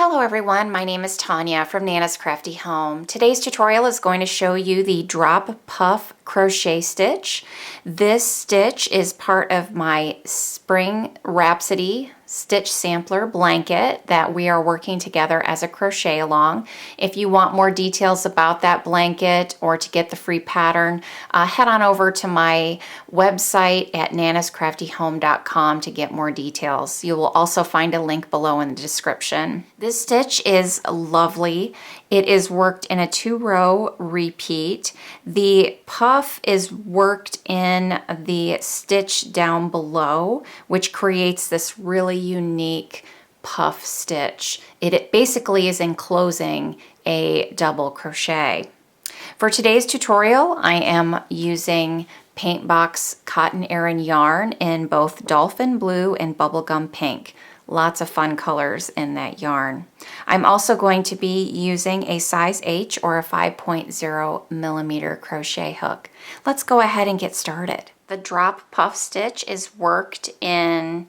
Hello everyone, my name is Tanya from Nana's Crafty Home. Today's tutorial is going to show you the Drop Puff Crochet Stitch. This stitch is part of my Spring Rhapsody Stitch Sampler Blanket that we are working together as a crochet along. If you want more details about that blanket or to get the free pattern, head on over to my website at nanascraftyhome.com to get more details. You will also find a link below in the description. This stitch is lovely. It is worked in a 2-row repeat. The puff is worked in the stitch down below, which creates this really unique puff stitch. It basically is enclosing a double crochet. For today's tutorial, I am using Paint Box Cotton Aran yarn in both Dolphin Blue and Bubblegum Pink. Lots of fun colors in that yarn. I'm also going to be using a size H or a 5.0 millimeter crochet hook. Let's go ahead and get started. The drop puff stitch is worked in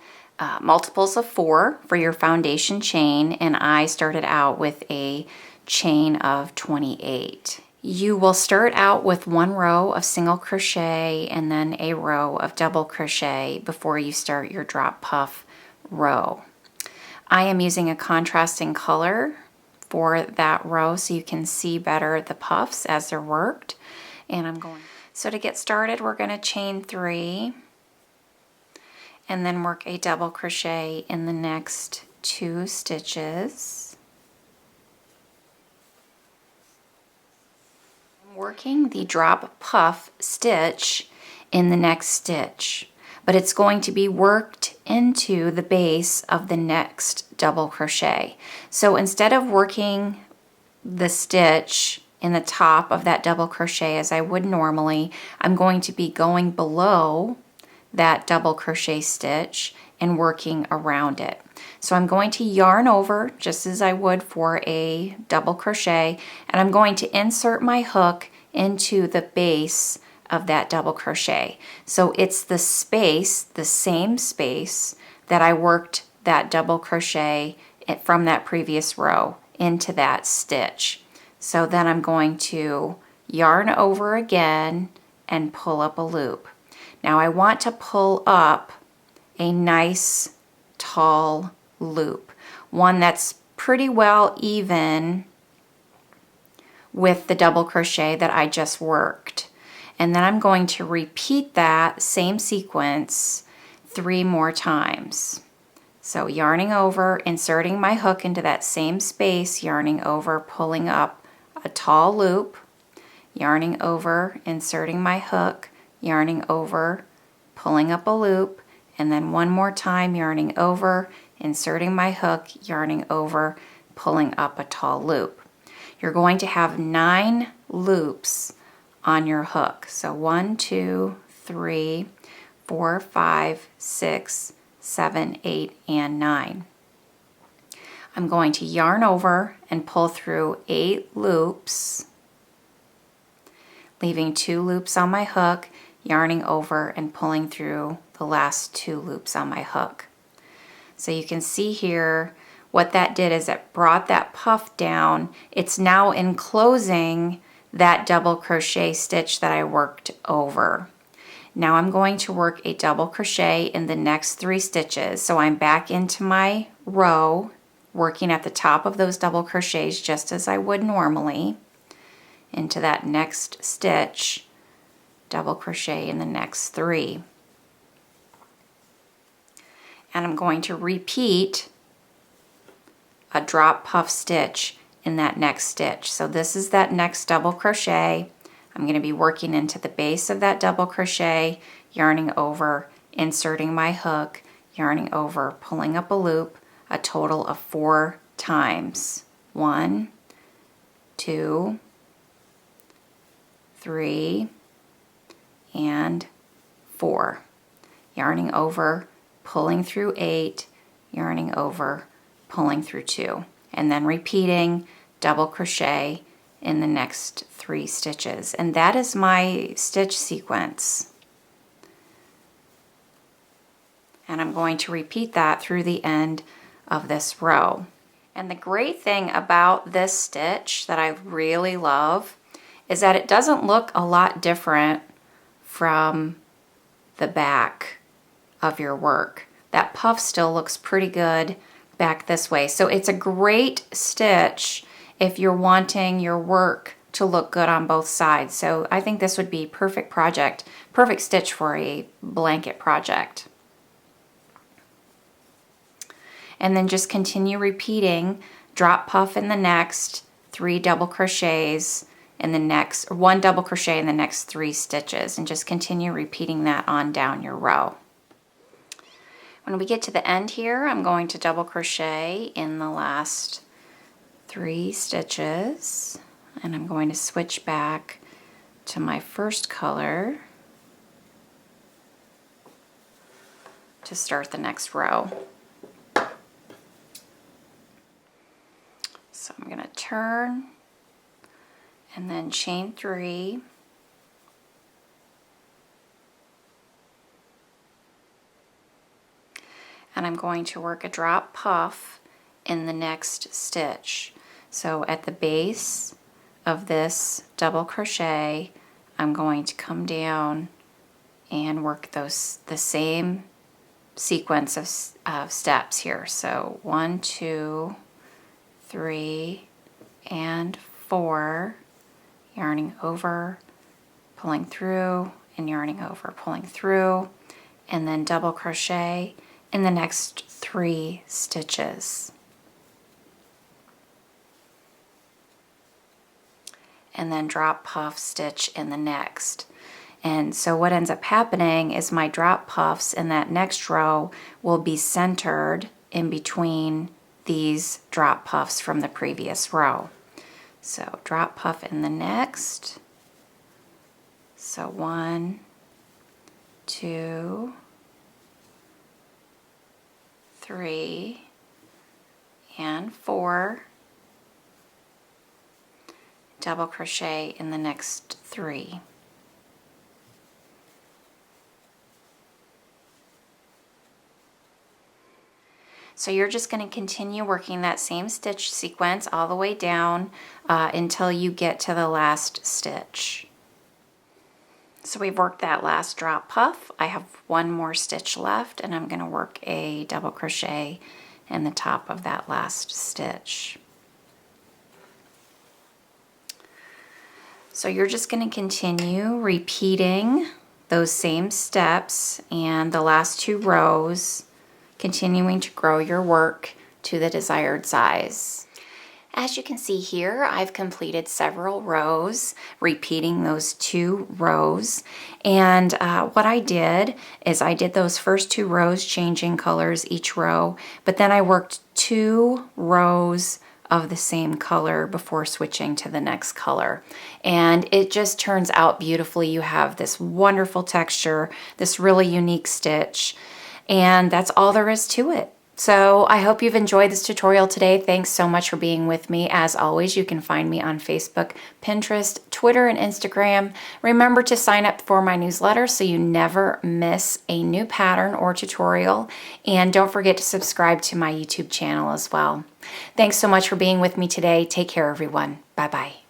multiples of 4 for your foundation chain, and I started out with a chain of 28. You will start out with 1 row of single crochet and then a row of double crochet before you start your drop puff row. I am using a contrasting color for that row so you can see better the puffs as they're worked. So to get started, we're going to chain 3 and then work a double crochet in the next 2 stitches. I'm working the drop puff stitch in the next stitch, but it's going to be worked into the base of the next double crochet. So instead of working the stitch in the top of that double crochet as I would normally, I'm going to be going below that double crochet stitch and working around it. So I'm going to yarn over just as I would for a double crochet, and I'm going to insert my hook into the base of that double crochet. So it's the space, the same space that I worked that double crochet from that previous row into that stitch. So then I'm going to yarn over again and pull up a loop. Now I want to pull up a nice tall loop, one that's pretty well even with the double crochet that I just worked. And then I'm going to repeat that same sequence 3 more times. So yarning over, inserting my hook into that same space, yarning over, pulling up a tall loop, yarning over, inserting my hook, yarning over, pulling up a loop, and then 1 more time, yarning over, inserting my hook, yarning over, pulling up a tall loop. You're going to have 9 loops on your hook. So 1, 2, 3, 4, 5, 6, 7, 8, and 9. I'm going to yarn over and pull through 8 loops, leaving 2 loops on my hook, yarning over and pulling through the last 2 loops on my hook. So you can see here what that did is it brought that puff down. It's now enclosing that double crochet stitch that I worked over. Now I'm going to work a double crochet in the next 3 stitches. So I'm back into my row, working at the top of those double crochets just as I would normally, into that next stitch, double crochet in the next 3. And I'm going to repeat a drop puff stitch in that next stitch. So this is that next double crochet. I'm going to be working into the base of that double crochet, yarning over, inserting my hook, yarning over, pulling up a loop, a total of 4 times. 1, 2, 3, and 4. Yarning over, pulling through 8, yarning over, pulling through 2, and then repeating double crochet in the next 3 stitches. And that is my stitch sequence. And I'm going to repeat that through the end of this row. And the great thing about this stitch that I really love is that it doesn't look a lot different from the back of your work. That puff still looks pretty good back this way. So it's a great stitch if you're wanting your work to look good on both sides. So I think this would be perfect stitch for a blanket project. And then just continue repeating, drop puff in the next 3 double crochets in the next, 1 double crochet in the next 3 stitches, and just continue repeating that on down your row. When we get to the end here, I'm going to double crochet in the last 3 stitches, and I'm going to switch back to my first color to start the next row. So I'm going to turn and then chain 3, and I'm going to work a drop puff in the next stitch. So at the base of this double crochet, I'm going to come down and work the same sequence of steps here. So 1, 2, 3, and 4, yarning over, pulling through, and yarning over, pulling through, and then double crochet in the next 3 stitches. And then drop puff stitch in the next. And so what ends up happening is my drop puffs in that next row will be centered in between these drop puffs from the previous row. So drop puff in the next. So 1, 2, 3, and 4. Double crochet in the next 3. So you're just going to continue working that same stitch sequence all the way down until you get to the last stitch. So we've worked that last drop puff. I have 1 more stitch left, and I'm going to work a double crochet in the top of that last stitch. So you're just going to continue repeating those same steps and the last 2 rows, continuing to grow your work to the desired size. As you can see here, I've completed several rows, repeating those 2 rows. And what I did is I did those first 2 rows, changing colors each row, but then I worked 2 rows of the same color before switching to the next color. And it just turns out beautifully. You have this wonderful texture, this really unique stitch, and that's all there is to it. So I hope you've enjoyed this tutorial today. Thanks so much for being with me. As always, you can find me on Facebook, Pinterest, Twitter, and Instagram. Remember to sign up for my newsletter so you never miss a new pattern or tutorial. And don't forget to subscribe to my YouTube channel as well. Thanks so much for being with me today. Take care, everyone. Bye-bye.